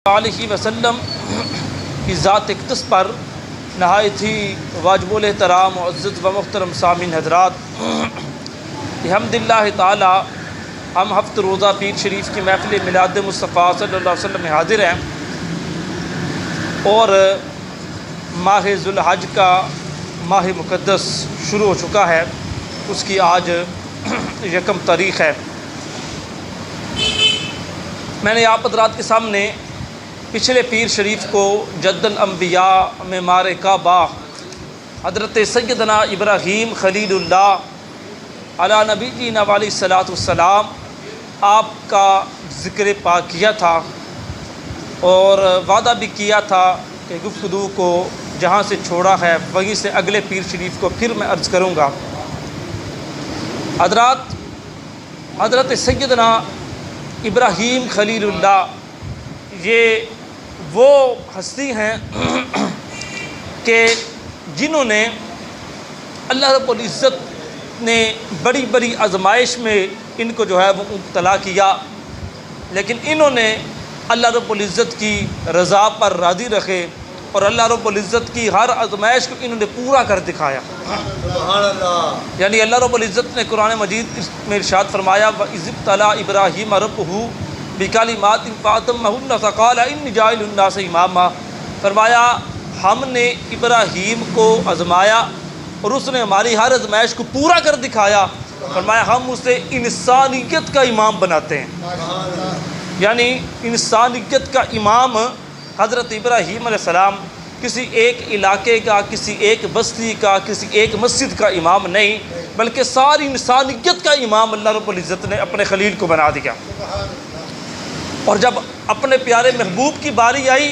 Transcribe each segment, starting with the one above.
علیہ وسلم کی ذات اقدس پر نہایت ہی واجب الاحترام معزز و محترم سامعین حضرات، الحمد للہ تعالی ہم ہفت روزہ پیر شریف کی محفل میلاد مصطفیٰ صلی اللہ علیہ وسلم میں حاضر ہیں اور ماہ ذوالحج کا ماہ مقدس شروع ہو چکا ہے۔ اس کی آج یکم تاریخ ہے۔ میں نے آپ حضرات کے سامنے پچھلے پیر شریف کو جد الانبیاء میں مارکہ با حضرت سیدنا ابراہیم خلیل اللہ علی نبینا علیہ الصلاۃ والسلام آپ کا ذکر پاک کیا تھا اور وعدہ بھی کیا تھا کہ گفتگو کو جہاں سے چھوڑا ہے وہیں سے اگلے پیر شریف کو پھر میں عرض کروں گا۔ حضرت سیدنا ابراہیم خلیل اللہ یہ وہ ہستی ہیں کہ جنہوں نے اللہ رب العزت نے بڑی بڑی آزمائش میں ان کو جو ہے وہ مبتلا کیا، لیکن انہوں نے اللہ رب العزت کی رضا پر راضی رکھے اور اللہ رب العزت کی ہر آزمائش کو انہوں نے پورا کر دکھایا۔ سبحان اللہ۔ یعنی اللہ رب العزت نے قرآن مجید میں ارشاد فرمایا وَإِذِ ابْتَلَىٰ إِبْرَاهِيمَ رَبُّهُ بِكَلِمَاتٍ فَأَتَمَّهُنَّ فَقَالَ إِنِّي جَاعِلٌ لِّلنَّاسِ إِمَامًا، فرمایا ہم نے ابراہیم کو آزمایا اور اس نے ہماری ہر آزمائش کو پورا کر دکھایا۔ فرمایا ہم اسے انسانیت کا امام بناتے ہیں۔ یعنی انسانیت کا امام حضرت ابراہیم علیہ السلام کسی ایک علاقے کا، کسی ایک بستی کا، کسی ایک مسجد کا امام نہیں، بلکہ ساری انسانیت کا امام اللہ رب العزت نے اپنے خلیل کو بنا دیا۔ اور جب اپنے پیارے محبوب کی باری آئی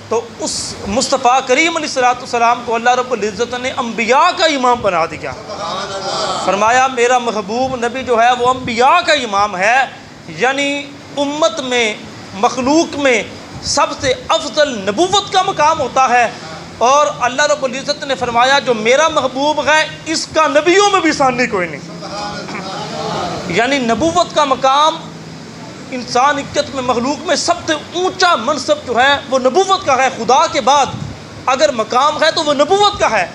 تو اس مصطفیٰ کریم علیہ السلام کو اللہ رب العزت نے انبیاء کا امام بنا دیا۔ فرمایا میرا محبوب نبی جو ہے وہ انبیاء کا امام ہے، یعنی امت میں، مخلوق میں سب سے افضل نبوت کا مقام ہوتا ہے، اور اللہ رب العزت نے فرمایا جو میرا محبوب ہے اس کا نبیوں میں بھی ثانی کوئی نہیں۔ یعنی نبوت کا مقام انسانیت میں، مخلوق میں سب سے اونچا منصب جو ہے وہ نبوت کا ہے۔ خدا کے بعد اگر مقام ہے تو وہ نبوت کا ہے،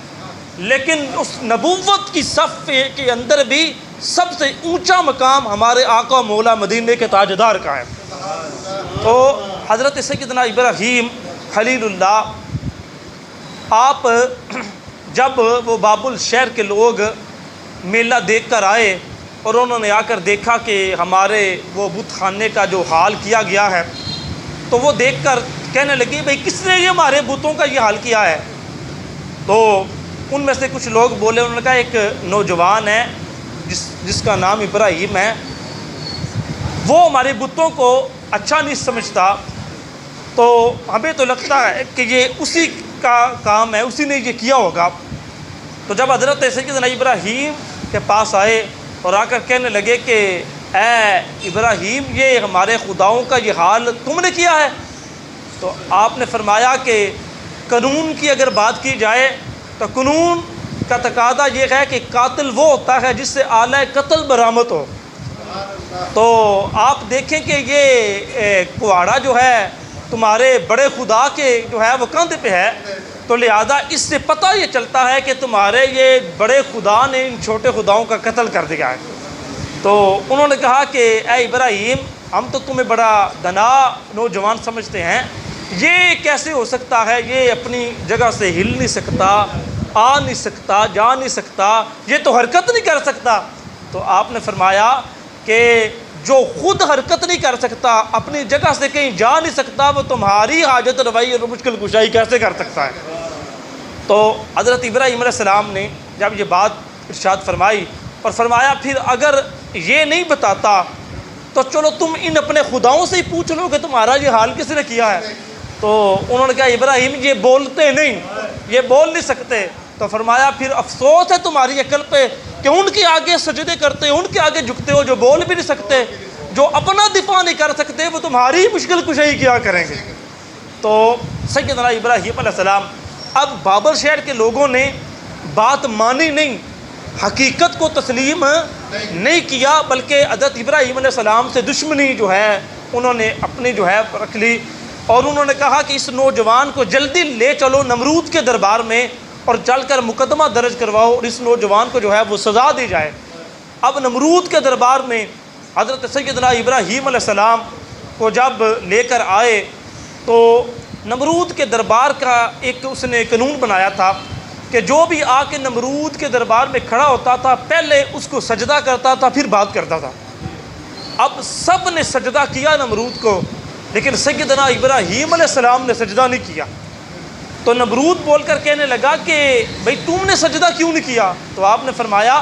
لیکن اس نبوت کی صف کے اندر بھی سب سے اونچا مقام ہمارے آقا مولا مدینے کے تاجدار کا ہے۔ تو حضرت سیدنا ابراہیم خلیل اللہ آپ جب وہ بابل شہر کے لوگ میلہ دیکھ کر آئے اور انہوں نے آ کر دیکھا کہ ہمارے وہ بت خانے کا جو حال کیا گیا ہے، تو وہ دیکھ کر کہنے لگی بھئی کس نے یہ ہمارے بتوں کا یہ حال کیا ہے؟ تو ان میں سے کچھ لوگ بولے، انہوں نے کہا ایک نوجوان ہے جس کا نام ابراہیم ہے، وہ ہمارے بتوں کو اچھا نہیں سمجھتا، تو ہمیں تو لگتا ہے کہ یہ اسی کا کام ہے، اسی نے یہ کیا ہوگا۔ تو جب حضرت سیدنا ابراہیم کے پاس آئے اور آ کر کہنے لگے کہ اے ابراہیم یہ ہمارے خداؤں کا یہ حال تم نے کیا ہے، تو آپ نے فرمایا کہ قانون کی اگر بات کی جائے تو قانون کا تقاضا یہ ہے کہ قاتل وہ ہوتا ہے جس سے آلہ قتل برآمد ہو۔ تو آپ دیکھیں کہ یہ کہاڑا جو ہے تمہارے بڑے خدا کے جو ہے وہ کندھے پہ ہے، تو لہذا اس سے پتہ یہ چلتا ہے کہ تمہارے یہ بڑے خدا نے ان چھوٹے خداؤں کا قتل کر دیا ہے۔ تو انہوں نے کہا کہ اے ابراہیم ہم تو تمہیں بڑا دنا نوجوان سمجھتے ہیں، یہ کیسے ہو سکتا ہے؟ یہ اپنی جگہ سے ہل نہیں سکتا، آ نہیں سکتا، جا نہیں سکتا، یہ تو حرکت نہیں کر سکتا۔ تو آپ نے فرمایا کہ جو خود حرکت نہیں کر سکتا، اپنی جگہ سے کہیں جا نہیں سکتا، وہ تمہاری حاجت روائی اور مشکل کشائی کیسے کر سکتا ہے؟ تو حضرت ابراہیم علیہ السلام نے جب یہ بات ارشاد فرمائی اور فرمایا پھر اگر یہ نہیں بتاتا تو چلو تم ان اپنے خداؤں سے ہی پوچھ لو کہ تمہارا یہ حال کس نے کیا ہے۔ تو انہوں نے کہا ابراہیم یہ بولتے نہیں، یہ بول نہیں سکتے۔ تو فرمایا پھر افسوس ہے تمہاری عقل پہ کہ ان کے آگے سجدے کرتے ہو، ان کے آگے جھکتے ہو جو بول بھی نہیں سکتے، جو اپنا دفاع نہیں کر سکتے، وہ تمہاری مشکل کشائی کیا کریں گے۔ تو سیدنا ابراہیم علیہ السلام اب بابل شہر کے لوگوں نے بات مانی نہیں، حقیقت کو تسلیم نہیں کیا، بلکہ حضرت ابراہیم علیہ السلام سے دشمنی جو ہے انہوں نے اپنی جو ہے رکھ لی۔ اور انہوں نے کہا کہ اس نوجوان کو جلدی لے چلو نمرود کے دربار میں اور چل کر مقدمہ درج کرواؤ اور اس نوجوان کو جو ہے وہ سزا دی جائے۔ اب نمرود کے دربار میں حضرت سیدنا ابراہیم علیہ السلام کو جب لے کر آئے تو نمرود کے دربار کا ایک اس نے قانون بنایا تھا کہ جو بھی آ کے نمرود کے دربار میں کھڑا ہوتا تھا پہلے اس کو سجدہ کرتا تھا پھر بات کرتا تھا۔ اب سب نے سجدہ کیا نمرود کو، لیکن سیدنا ابراہیم علیہ السلام نے سجدہ نہیں کیا۔ تو نمرود بول کر کہنے لگا کہ بھئی تم نے سجدہ کیوں نہیں کیا؟ تو آپ نے فرمایا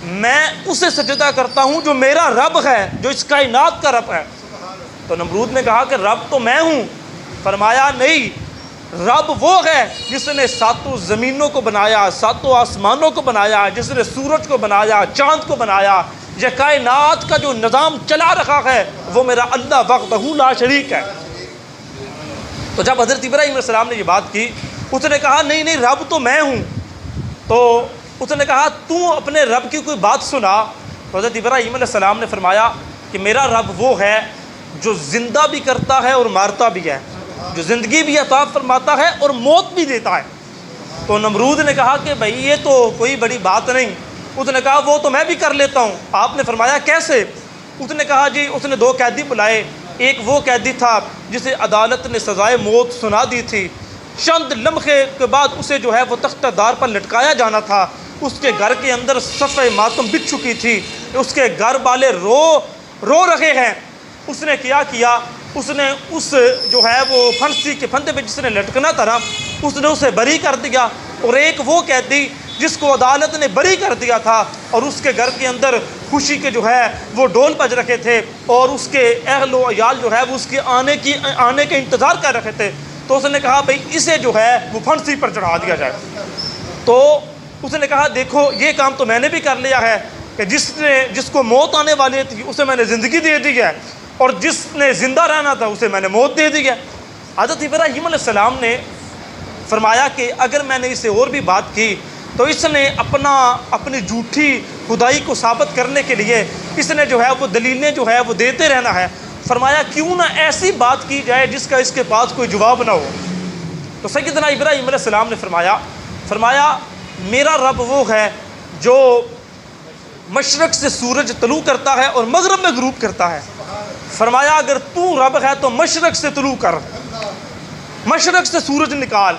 میں اسے سجدہ کرتا ہوں جو میرا رب ہے، جو اس کائنات کا رب ہے۔ تو نمرود نے کہا کہ رب تو میں ہوں۔ فرمایا نہیں، رب وہ ہے جس نے ساتوں زمینوں کو بنایا، ساتوں آسمانوں کو بنایا، جس نے سورج کو بنایا، چاند کو بنایا، یہ کائنات کا جو نظام چلا رکھا ہے وہ میرا اللہ وحدہ لا شریک ہے۔ تو جب حضرت ابراہیم علیہ السلام نے یہ بات کی، اس نے کہا نہیں رب تو میں ہوں۔ تو اس نے کہا تو اپنے رب کی کوئی بات سنا۔ تو حضرت ابراہیم علیہ السلام نے فرمایا کہ میرا رب وہ ہے جو زندہ بھی کرتا ہے اور مارتا بھی ہے، جو زندگی بھی عطا فرماتا ہے اور موت بھی دیتا ہے۔ تو نمرود نے کہا کہ بھئی یہ تو کوئی بڑی بات نہیں۔ اس نے کہا وہ تو میں بھی کر لیتا ہوں۔ آپ نے فرمایا کیسے؟ اس نے کہا جی اس نے 2 قیدی بلائے، ایک وہ قیدی تھا جسے عدالت نے سزائے موت سنا دی تھی، چند لمحے کے بعد اسے جو ہے وہ تختہ دار پر لٹکایا جانا تھا، اس کے گھر کے اندر صفحہ ماتم بچھ چکی تھی، اس کے گھر والے رو رہے ہیں۔ اس نے کیا اس نے اس جو ہے وہ پھانسی کے پھندے پہ جس نے لٹکنا تھا اس نے اسے بری کر دیا، اور ایک وہ قیدی جس کو عدالت نے بری کر دیا تھا اور اس کے گھر کے اندر خوشی کے جو ہے وہ ڈول بج رکھے تھے اور اس کے اہل و عیال جو ہے وہ اس کے آنے کے انتظار کر رکھے تھے، تو اس نے کہا بھئی اسے جو ہے وہ پھانسی پر چڑھا دیا جائے۔ تو اس نے کہا دیکھو یہ کام تو میں نے بھی کر لیا ہے کہ جس کو موت آنے والی تھی اسے میں نے زندگی دے دی ہے، اور جس نے زندہ رہنا تھا اسے میں نے موت دے دی ہے۔ حضرت ابراہیم علیہ السلام نے فرمایا کہ اگر میں نے اسے اور بھی بات کی تو اس نے اپنی جھوٹی خدائی کو ثابت کرنے کے لیے اس نے جو ہے وہ دلیلیں جو ہے وہ دیتے رہنا ہے۔ فرمایا کیوں نہ ایسی بات کی جائے جس کا اس کے پاس کوئی جواب نہ ہو۔ تو سیدنا ابراہیم علیہ السلام نے فرمایا میرا رب وہ ہے جو مشرق سے سورج طلوع کرتا ہے اور مغرب میں غروب کرتا ہے۔ فرمایا اگر تو رب ہے تو مشرق سے طلوع کر، مشرق سے سورج نکال۔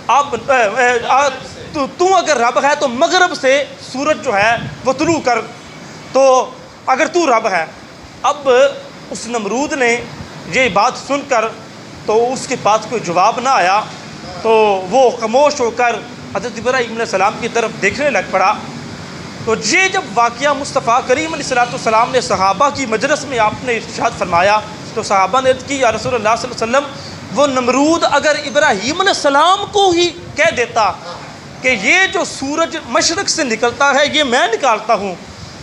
اب تو اگر رب ہے تو مغرب سے سورج جو ہے وہ طلوع کر، تو اگر تو رب ہے۔ اب اس نمرود نے یہ بات سن کر تو اس کے پاس کوئی جواب نہ آیا، تو وہ خاموش ہو کر حضرت ابراہیم علیہ السلام کی طرف دیکھنے لگ پڑا۔ تو یہ جب واقعہ مصطفیٰ کریم علیہ السلام نے صحابہ کی مجلس میں آپ نے ارشاد فرمایا تو صحابہ نے عرض کی یا رسول اللہ صلی اللہ علیہ وسلم وہ نمرود اگر ابراہیم علیہ السلام کو ہی کہہ دیتا کہ یہ جو سورج مشرق سے نکلتا ہے یہ میں نکالتا ہوں،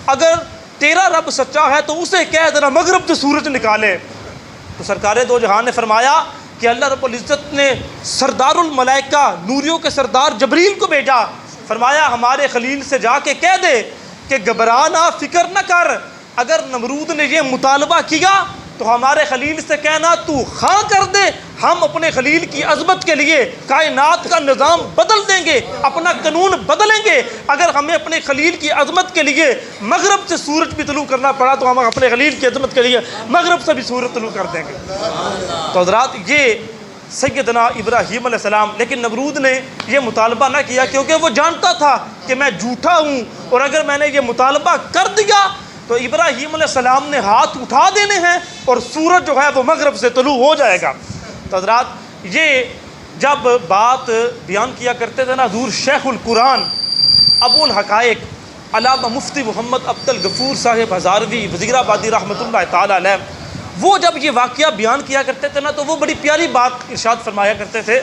اگر تیرا رب سچا ہے تو اسے کہہ دینا مغرب سے سورج نکالے۔ تو سرکار دو جہان نے فرمایا کہ اللہ رب العزت نے سردار الملائکہ نوریوں کے سردار جبریل کو بھیجا، فرمایا ہمارے خلیل سے جا کے کہہ دے کہ گھبرا نہ، فکر نہ کر، اگر نمرود نے یہ مطالبہ کیا تو ہمارے خلیل سے کہنا تو خواہ کر دے، ہم اپنے خلیل کی عظمت کے لیے کائنات کا نظام بدل دیں گے، اپنا قانون بدلیں گے۔ اگر ہمیں اپنے خلیل کی عظمت کے لیے مغرب سے سورج بھی طلوع کرنا پڑا تو ہم اپنے خلیل کی عظمت کے لیے مغرب سے بھی سورج طلوع کر دیں گے۔ تو حضرات یہ سیدنا ابراہیم علیہ السلام، لیکن نمرود نے یہ مطالبہ نہ کیا کیونکہ وہ جانتا تھا کہ میں جھوٹا ہوں، اور اگر میں نے یہ مطالبہ کر دیا تو ابراہیم علیہ السلام نے ہاتھ اٹھا دینے ہیں اور سورج جو ہے وہ مغرب سے طلوع ہو جائے گا۔ تو حضرات یہ جب بات بیان کیا کرتے تھے نا حضور شیخ القرآن ابو الحقائق علامہ مفتی محمد عبد الغفور صاحب ہزاروی وزیر آبادی رحمۃ اللہ تعالیٰ علیہ، وہ جب یہ واقعہ بیان کیا کرتے تھے نا تو وہ بڑی پیاری بات ارشاد فرمایا کرتے تھے۔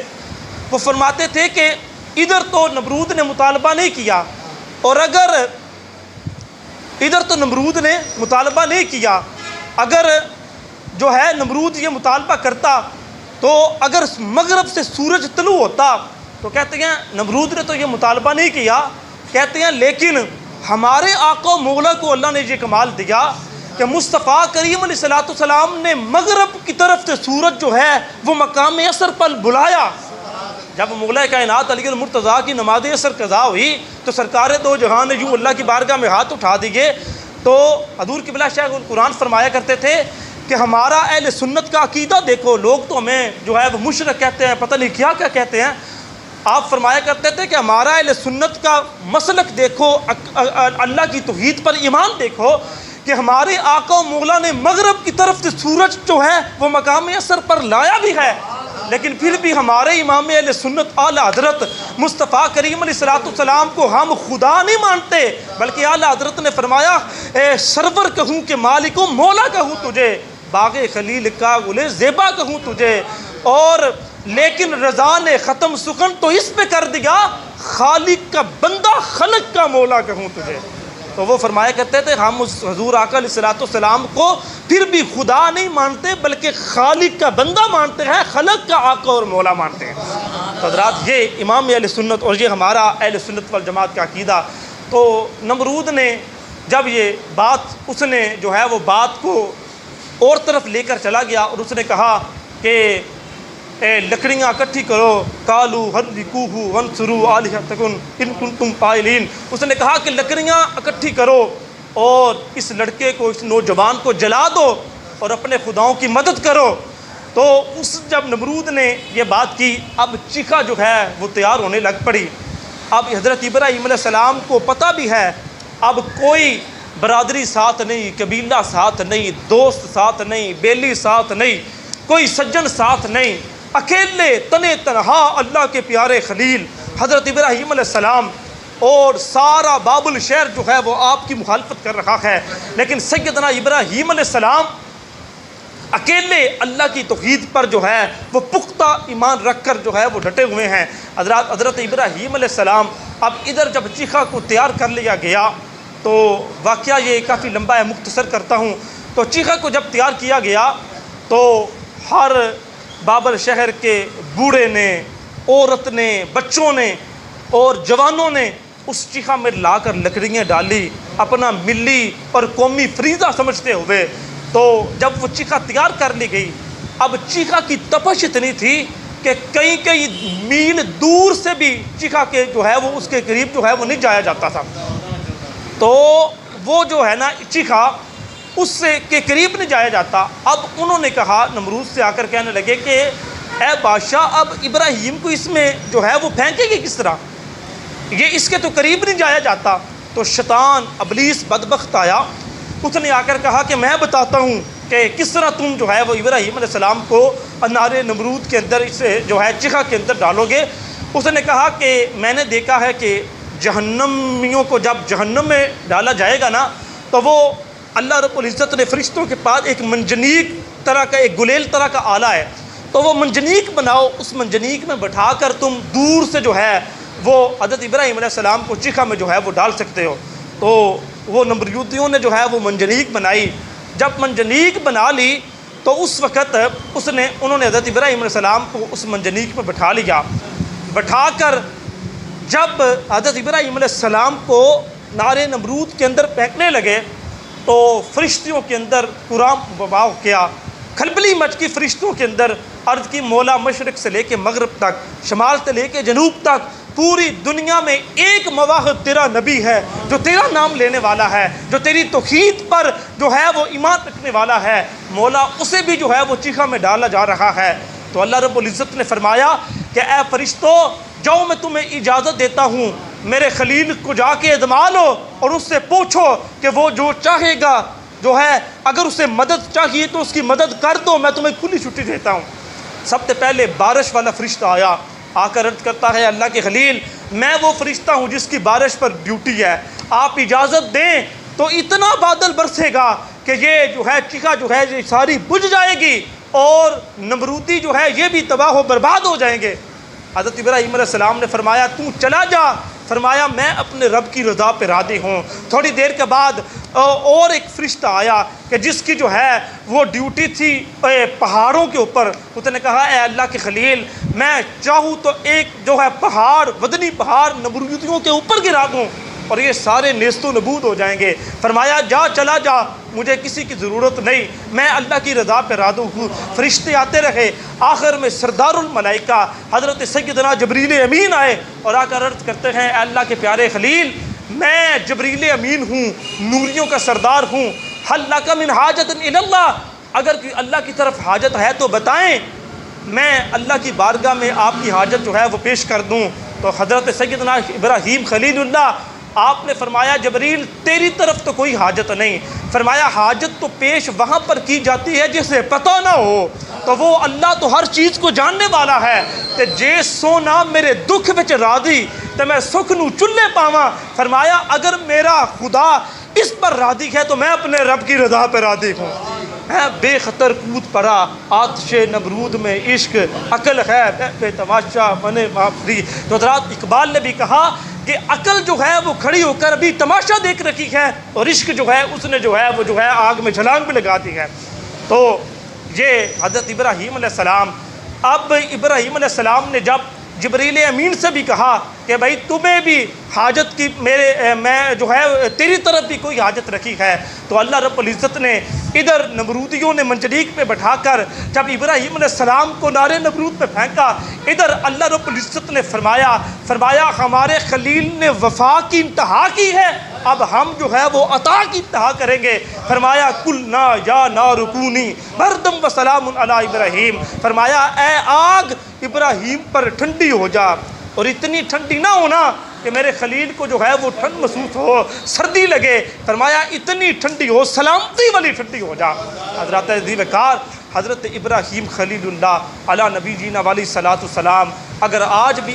وہ فرماتے تھے کہ ادھر تو نمرود نے مطالبہ نہیں کیا، اور اگر ادھر تو نمرود نے مطالبہ نہیں کیا، اگر جو ہے نمرود یہ مطالبہ کرتا تو اگر مغرب سے سورج طلوع ہوتا تو کہتے ہیں نمرود نے تو یہ مطالبہ نہیں کیا، کہتے ہیں لیکن ہمارے آقا و مولا کو اللہ نے یہ کمال دیا کہ مصطفیٰ کریم علیہ السلام نے مغرب کی طرف سے سورج جو ہے وہ مقام عصر پر بلایا۔ جب مولا کائنات علی المرتضیٰ کی نماز عصر قضا ہوئی تو سرکار دو جہان نے یوں اللہ کی بارگاہ میں ہاتھ اٹھا دیے تو حضور قبلہ شیخ القرآن فرمایا کرتے تھے کہ ہمارا اہل سنت کا عقیدہ دیکھو، لوگ تو ہمیں جو ہے وہ مشرک کہتے ہیں، پتہ نہیں کیا کیا کہتے ہیں، آپ فرمایا کرتے تھے کہ ہمارا اہل سنت کا مسلک دیکھو، اللہ کی توحید پر ایمان دیکھو کہ ہمارے آقا و مولا نے مغرب کی طرف سے سورج جو ہے وہ مقام عصر پر لایا بھی ہے، لیکن پھر بھی ہمارے امام اہل سنت اعلیٰ حضرت مصطفیٰ کریم علیہ السلام کو ہم خدا نہیں مانتے، بلکہ اعلیٰ حضرت نے فرمایا اے سرور کہوں کہ مالک و مولا کہوں تجھے، باغ خلیل کا گل زیبا کہوں تجھے، اور لیکن رضا نے ختم سخن تو اس پہ کر دیا، خالق کا بندہ خلق کا مولا کہوں تجھے۔ تو وہ فرمایا کرتے تھے ہم اس حضور آقا علیہ السلام کو پھر بھی خدا نہیں مانتے بلکہ خالق کا بندہ مانتے ہیں، خلق کا آقا اور مولا مانتے ہیں۔ تو حضرات یہ امام اہل سنت اور یہ ہمارا اہل سنت والجماعت کا عقیدہ۔ تو نمرود نے جب یہ بات اس نے جو ہے وہ بات کو اور طرف لے کر چلا گیا اور اس نے کہا کہ اے لکڑیاں اکٹھی کرو، کالو حرکوہ وانصروا آلہتکم ان کنتم قائلین، اس نے کہا کہ لکڑیاں اکٹھی کرو اور اس لڑکے کو، اس نوجوان کو جلا دو اور اپنے خداؤں کی مدد کرو۔ تو اس جب نمرود نے یہ بات کی، اب چیخا جو ہے وہ تیار ہونے لگ پڑی۔ اب حضرت ابراہیم علیہ السلام کو پتہ بھی ہے اب کوئی برادری ساتھ نہیں، قبیلہ ساتھ نہیں، دوست ساتھ نہیں، بیلی ساتھ نہیں، کوئی سجن ساتھ نہیں، اکیلے تنے تنہا اللہ کے پیارے خلیل حضرت ابراہیم علیہ السلام اور سارا بابل شہر جو ہے وہ آپ کی مخالفت کر رہا ہے، لیکن سیدنا ابراہیم علیہ السلام اکیلے اللہ کی توحید پر جو ہے وہ پختہ ایمان رکھ کر جو ہے وہ ڈٹے ہوئے ہیں۔ حضرت ابراہیم علیہ السلام اب ادھر جب چیخا کو تیار کر لیا گیا تو واقعہ یہ کافی لمبا ہے، مختصر کرتا ہوں۔ تو چیخا کو جب تیار کیا گیا تو ہر بابل شہر کے بوڑھے نے، عورت نے، بچوں نے اور جوانوں نے اس چیخا میں لا کر لکڑیاں ڈالی اپنا ملی اور قومی فریضہ سمجھتے ہوئے۔ تو جب وہ چیخا تیار کر لی گئی، اب چیخا کی تپش اتنی تھی کہ کئی میل دور سے بھی چیخا کے جو ہے وہ اس کے قریب جو ہے وہ نہیں جایا جاتا تھا۔ تو وہ جو ہے نا چیخا اس سے کے قریب نہیں جایا جاتا۔ اب انہوں نے کہا، نمرود سے آ کر کہنے لگے کہ اے بادشاہ اب ابراہیم کو اس میں جو ہے وہ پھینکے گی کس طرح، یہ اس کے تو قریب نہیں جایا جاتا۔ تو شیطان ابلیس بدبخت آیا، اس نے آ کر کہا کہ میں بتاتا ہوں کہ کس طرح تم جو ہے وہ ابراہیم علیہ السلام کو انار نمرود کے اندر اسے جو ہے چیخا کے اندر ڈالو گے۔ اس نے کہا کہ میں نے دیکھا ہے کہ جہنمیوں کو جب جہنم میں ڈالا جائے گا نا تو وہ اللہ رب العزت نے فرشتوں کے پاس ایک منجنیق طرح کا، ایک گلیل طرح کا آلہ ہے، تو وہ منجنیق بناؤ، اس منجنیق میں بٹھا کر تم دور سے جو ہے وہ حضرت ابراہیم علیہ السلام کو چیخا میں جو ہے وہ ڈال سکتے ہو۔ تو وہ نمرودیوں نے جو ہے وہ منجنیق بنائی۔ جب منجنیق بنا لی تو اس وقت انہوں نے حضرت ابراہیم علیہ السلام کو اس منجنیق میں بٹھا لیا۔ بٹھا کر جب حضرت ابراہیم علیہ السلام کو نار نمرود کے اندر پھینکنے لگے تو فرشتوں کے اندر قرآن وباؤ کیا، کھلبلی مچ کی فرشتوں کے اندر، عرض کی مولا مشرق سے لے کے مغرب تک، شمال سے لے کے جنوب تک، پوری دنیا میں ایک مواحد تیرا نبی ہے جو تیرا نام لینے والا ہے، جو تیری توحید پر جو ہے وہ ایمان رکھنے والا ہے، مولا اسے بھی جو ہے وہ چیخا میں ڈالا جا رہا ہے۔ تو اللہ رب العزت نے فرمایا کہ اے فرشتو جاؤ، میں تمہیں اجازت دیتا ہوں، میرے خلیل کو جا کے ادما لو اور اس سے پوچھو کہ وہ جو چاہے گا جو ہے، اگر اسے مدد چاہیے تو اس کی مدد کر دو، میں تمہیں کھلی چھٹی دیتا ہوں۔ سب سے پہلے بارش والا فرشتہ آیا، آ کر عرض کرتا ہے اللہ کے خلیل میں وہ فرشتہ ہوں جس کی بارش پر ڈیوٹی ہے، آپ اجازت دیں تو اتنا بادل برسے گا کہ یہ جو ہے چیخا جو ہے یہ ساری بجھ جائے گی اور نمرودی جو ہے یہ بھی تباہ و برباد ہو جائیں گے۔ حضرت ابراہیم علیہ السلام نے فرمایا تو چلا جا، فرمایا میں اپنے رب کی رضا پہ راضی ہوں۔ تھوڑی دیر کے بعد اور ایک فرشتہ آیا کہ جس کی جو ہے وہ ڈیوٹی تھی پہاڑوں کے اوپر۔ اس نے کہا اے اللہ کے خلیل میں چاہوں تو ایک جو ہے پہاڑ، ودنی پہاڑ نمرودیوں کے اوپر گرا دوں اور یہ سارے نیست و نبود ہو جائیں گے۔ فرمایا جا، چلا جا، مجھے کسی کی ضرورت نہیں، میں اللہ کی رضا پہ راضی ہوں۔ فرشتے آتے رہے، آخر میں سردار الملائکہ حضرت سیدنا جبریل امین آئے اور آ کر عرض کرتے ہیں، اے اللہ کے پیارے خلیل، میں جبریل امین ہوں، نوریوں کا سردار ہوں، حل لک من حاجت الی اللہ، اگر کوئی اللہ کی طرف حاجت ہے تو بتائیں، میں اللہ کی بارگاہ میں آپ کی حاجت جو ہے وہ پیش کر دوں۔ تو حضرت سیدنا ابراہیم خلیل اللہ آپ نے فرمایا، جبریل تیری طرف تو کوئی حاجت نہیں، فرمایا حاجت تو پیش وہاں پر کی جاتی ہے جسے پتہ نہ ہو، تو وہ اللہ تو ہر چیز کو جاننے والا ہے، تے جے سونا میرے دکھ وچ راضی تے میں سکھ نو چلے پاواں، فرمایا اگر میرا خدا اس پر راضی ہے تو میں اپنے رب کی رضا پہ راضی ہوں۔ بے خطر کود پڑا آتش نمرود میں عشق، عقل ہے بے تماشا من معافری۔ تو حضرات اقبال نے بھی کہا کہ عقل جو ہے وہ کھڑی ہو کر ابھی تماشا دیکھ رکھی ہے، اور عشق جو ہے اس نے جو ہے وہ جو ہے آگ میں چھلانگ بھی لگا دی ہے۔ تو یہ حضرت ابراہیم علیہ السلام، اب ابراہیم علیہ السلام نے جب جبریل امین سے بھی کہا کہ بھائی تمہیں بھی حاجت کی میں جو ہے تیری طرف بھی کوئی حاجت رکھی ہے، تو اللہ رب العزت نے ادھر نمرودیوں نے منجنیق پہ بٹھا کر جب ابراہیم علیہ السلام کو نار نمرود پہ پھینکا، ادھر اللہ رب العزت نے فرمایا ہمارے خلیل نے وفا کی انتہا کی ہے، اب ہم جو ہے وہ عطا کی انتہا کریں گے۔ فرمایا قلنا یا نار کونی بردم و سلام علی ابراہیم، فرمایا اے آگ ابراہیم پر ٹھنڈی ہو جا، اور اتنی ٹھنڈی نہ ہونا کہ میرے خلیل کو جو ہے وہ ٹھنڈ محسوس ہو، سردی لگے، فرمایا اتنی ٹھنڈی ہو، سلامتی والی ٹھنڈی ہو جا۔ حضرات عزیز وقار، حضرت ابراہیم خلیل اللہ علی نبی جینا والی صلاۃ السلام، اگر آج بھی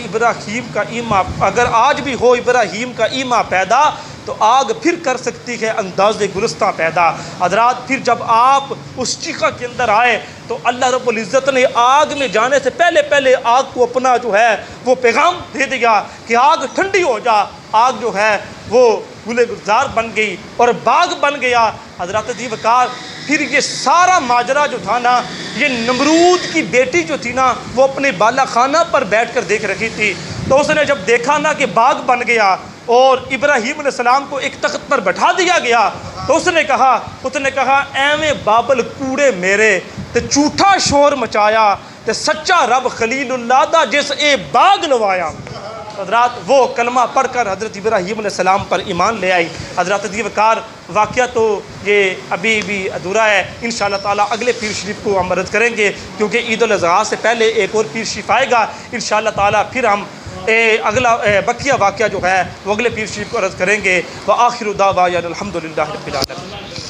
ہو ابراہیم کا ایمہ پیدا تو آگ پھر کر سکتی ہے انداز گلستہ پیدا۔ حضرات پھر جب آپ اس چیخہ کے اندر آئے تو اللہ رب العزت نے آگ میں جانے سے پہلے آگ کو اپنا جو ہے وہ پیغام دے دیا کہ آگ ٹھنڈی ہو جا۔ آگ جو ہے وہ گل گلزار بن گئی اور باغ بن گیا۔ حضرات عزیز وقار، پھر یہ سارا ماجرا جو تھا نا، یہ نمرود کی بیٹی جو تھی نا وہ اپنے بالا خانہ پر بیٹھ کر دیکھ رہی تھی، تو اس نے جب دیکھا نا کہ باغ بن گیا اور ابراہیم علیہ السلام کو ایک تخت پر بٹھا دیا گیا، تو اس نے کہا ایویں بابل کوڑے میرے تے جھوٹا شور مچایا تے سچا رب خلیل اللہ دا جس اے باغ لوایا۔ حضرات وہ کلمہ پڑھ کر حضرت ابراہیم علیہ السلام پر ایمان لے آئی۔ حضرات عزیز وقار، واقعہ تو یہ ابھی بھی ادھورا ہے، انشاءاللہ تعالیٰ اگلے پیر شریف کو ہم عرض کریں گے، کیونکہ عید الاضحیٰ سے پہلے ایک اور پیر شریف آئے گا، انشاءاللہ تعالیٰ پھر ہم اگلا بقیہ واقعہ جو ہے وہ اگلے پیر شریف کو عرض کریں گے۔ وآخر دعوانا الحمدللہ رب العالمین۔